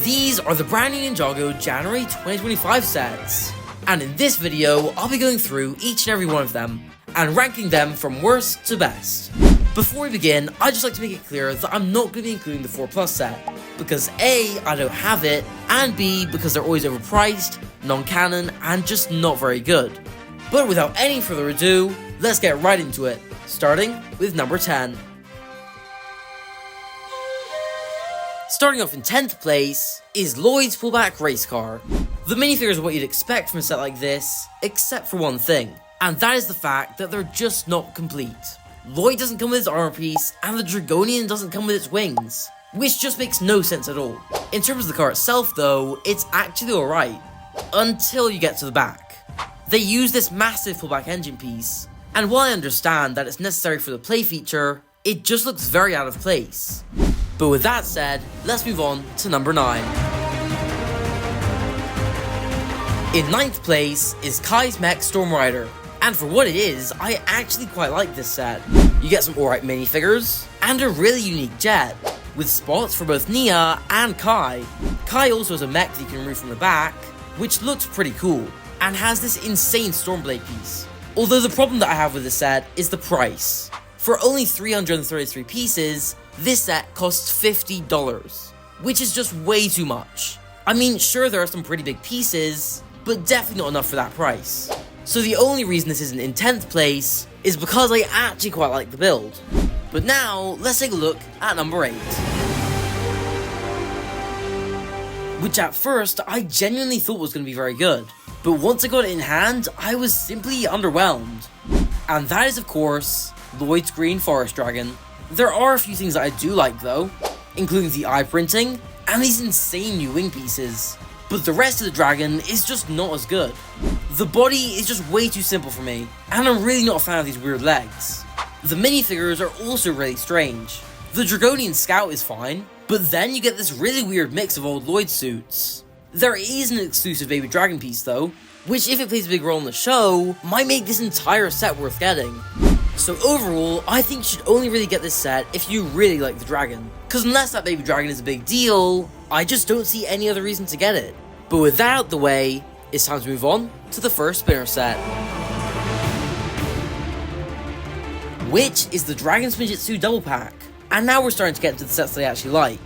These are the brand new Ninjago January 2025 sets, and in this video I'll be going through each and every one of them and ranking them from worst to best. Before we begin, I'd just like to make it clear that I'm not going to be including the 4+ set, because A, I don't have it, and B, because they're always overpriced, non-canon, and just not very good. But without any further ado, let's get right into it, starting with number 10. Starting off in 10th place is Lloyd's pullback race car. The minifigures are what you'd expect from a set like this, except for one thing, and that is the fact that they're just not complete. Lloyd doesn't come with his armor piece, and the Dragonian doesn't come with its wings, which just makes no sense at all. In terms of the car itself though, it's actually alright, until you get to the back. They use this massive pullback engine piece, and while I understand that it's necessary for the play feature, it just looks very out of place. But with that said, let's move on to number 9. In 9th place is Kai's Mech Storm Rider, and for what it is, I actually quite like this set. You get some alright minifigures, and a really unique jet, with spots for both Nia and Kai. Kai also has a mech that you can remove from the back, which looks pretty cool, and has this insane Stormblade piece. Although the problem that I have with this set is the price. For only 333 pieces, this set costs $50, which is just way too much. I mean, sure there are some pretty big pieces, but definitely not enough for that price. So the only reason this isn't in 10th place is because I actually quite like the build. But now, let's take a look at number 8. Which at first, I genuinely thought was going to be very good. But once I got it in hand, I was simply underwhelmed. And that is of course, Lloyd's Green Forest Dragon. There are a few things that I do like though, including the eye printing, and these insane new wing pieces. But the rest of the dragon is just not as good. The body is just way too simple for me, and I'm really not a fan of these weird legs. The minifigures are also really strange. The Dragonian Scout is fine, but then you get this really weird mix of old Lloyd suits. There is an exclusive baby dragon piece though, which if it plays a big role in the show, might make this entire set worth getting. So overall, I think you should only really get this set if you really like the dragon. Cause unless that baby dragon is a big deal, I just don't see any other reason to get it. But with that out the way, it's time to move on to the first spinner set, which is the Dragon Spinjitsu Double Pack. And now we're starting to get into the sets that I actually like.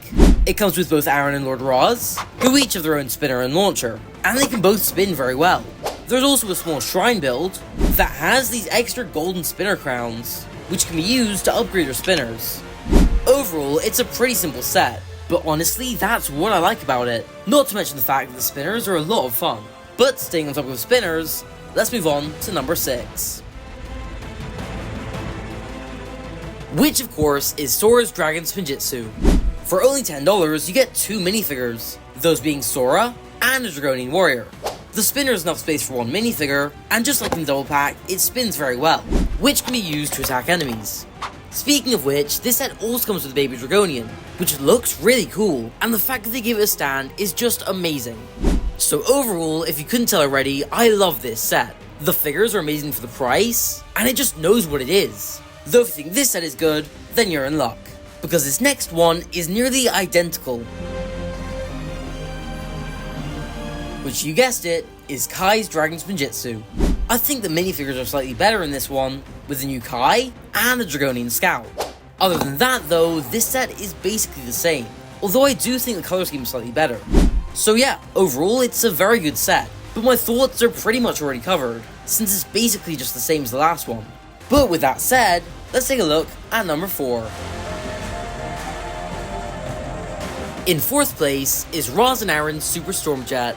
It comes with both Aaron and Lord Roz, who each have their own spinner and launcher, and they can both spin very well. There's also a small shrine build that has these extra golden spinner crowns, which can be used to upgrade your spinners. Overall, it's a pretty simple set, but honestly, that's what I like about it. Not to mention the fact that the spinners are a lot of fun. But staying on top of the spinners, let's move on to number 6. Which of course is Sora's Dragon Spinjitsu. For only $10, you get 2 minifigures, those being Sora and a Dragonian Warrior. The spinner has enough space for one minifigure, and just like in the double pack, it spins very well, which can be used to attack enemies. Speaking of which, this set also comes with a baby Dragonian, which looks really cool, and the fact that they give it a stand is just amazing. So overall, if you couldn't tell already, I love this set. The figures are amazing for the price, and it just knows what it is. Though if you think this set is good, then you're in luck, because this next one is nearly identical. Which, you guessed it, is Kai's Dragon Spinjitsu. I think the minifigures are slightly better in this one, with the new Kai and the Dragonian Scout. Other than that though, this set is basically the same, although I do think the color scheme is slightly better. So yeah, overall it's a very good set, but my thoughts are pretty much already covered, since it's basically just the same as the last one. But with that said, let's take a look at number 4. In 4th place is Roz and Aaron's Super Stormjet.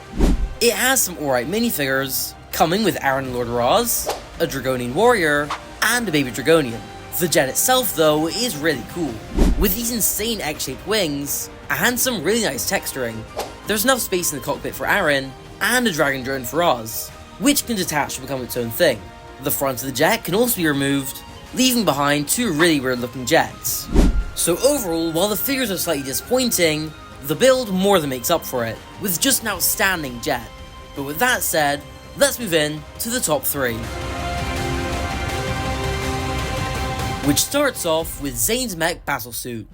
It has some alright minifigures, coming with Aaron and Lord Roz, a Dragonian Warrior, and a baby Dragonian. The jet itself though is really cool, with these insane egg-shaped wings, and some really nice texturing. There's enough space in the cockpit for Aaron, and a dragon drone for Roz, which can detach to become its own thing. The front of the jet can also be removed, leaving behind 2 really weird looking jets. So overall, while the figures are slightly disappointing, the build more than makes up for it, with just an outstanding jet. But with that said, let's move in to the top 3. Which starts off with Zane's Mech Battlesuit.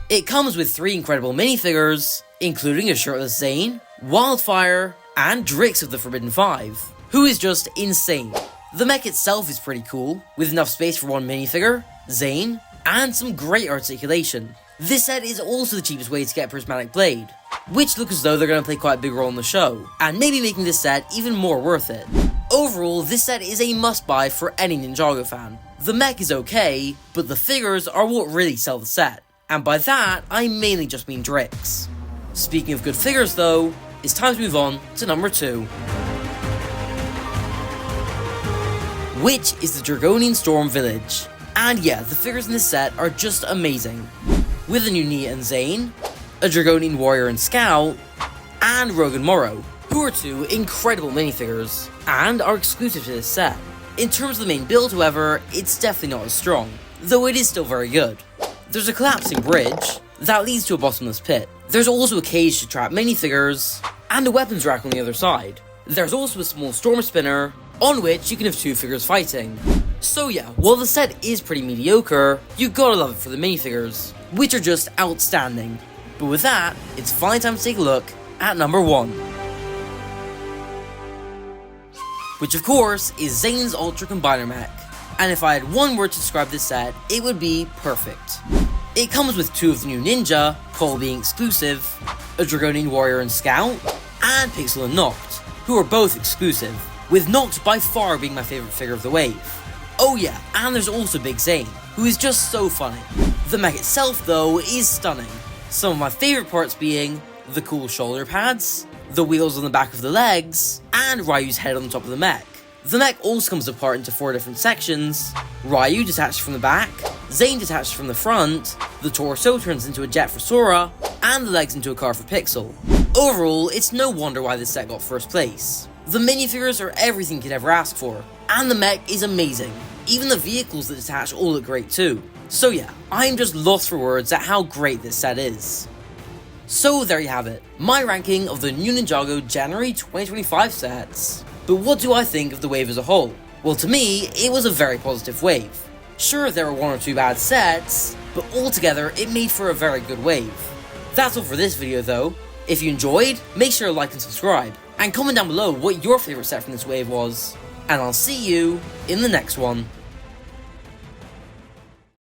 It comes with 3 incredible minifigures, including a shirtless Zane, Wildfire, and Drix of the Forbidden Five, who is just insane. The mech itself is pretty cool, with enough space for one minifigure, Zane, and some great articulation. This set is also the cheapest way to get a prismatic blade, which look as though they're going to play quite a big role in the show, and maybe making this set even more worth it. Overall, this set is a must-buy for any Ninjago fan. The mech is okay, but the figures are what really sell the set, and by that, I mainly just mean Drix. Speaking of good figures though, it's time to move on to number 2. Which is the Dragonian Storm Village. And yeah, the figures in this set are just amazing. With a new Nia and Zane, a Dragonian Warrior and Scout, and Rogue and Morrow, who are 2 incredible minifigures, and are exclusive to this set. In terms of the main build however, it's definitely not as strong, though it is still very good. There's a collapsing bridge that leads to a bottomless pit. There's also a cage to trap minifigures, and a weapons rack on the other side. There's also a small storm spinner, on which you can have 2 figures fighting. So yeah, while the set is pretty mediocre, you gotta love it for the minifigures, which are just outstanding. But with that, it's finally time to take a look at number 1. Which of course is Zane's Ultra Combiner Mech. And if I had one word to describe this set, it would be perfect. It comes with 2 of the new Ninja, Cole being exclusive, a Dragonian Warrior and Scout, and Pixel and Noct, who are both exclusive, with Noct by far being my favourite figure of the wave. Oh yeah, and there's also Big Zane, who is just so funny. The mech itself though is stunning, some of my favourite parts being the cool shoulder pads, the wheels on the back of the legs, and Ryu's head on the top of the mech. The mech also comes apart into 4 different sections: Ryu detached from the back, Zane detached from the front, the torso turns into a jet for Sora, and the legs into a car for Pixel. Overall, it's no wonder why this set got first place. The minifigures are everything you could ever ask for, and the mech is amazing. Even the vehicles that detach all look great too. So yeah, I'm just lost for words at how great this set is. So there you have it, my ranking of the new Ninjago January 2025 sets. But what do I think of the wave as a whole? Well, to me, it was a very positive wave. Sure, there were 1 or 2 bad sets, but altogether it made for a very good wave. That's all for this video though. If you enjoyed, make sure to like and subscribe, and comment down below what your favourite set from this wave was. And I'll see you in the next one.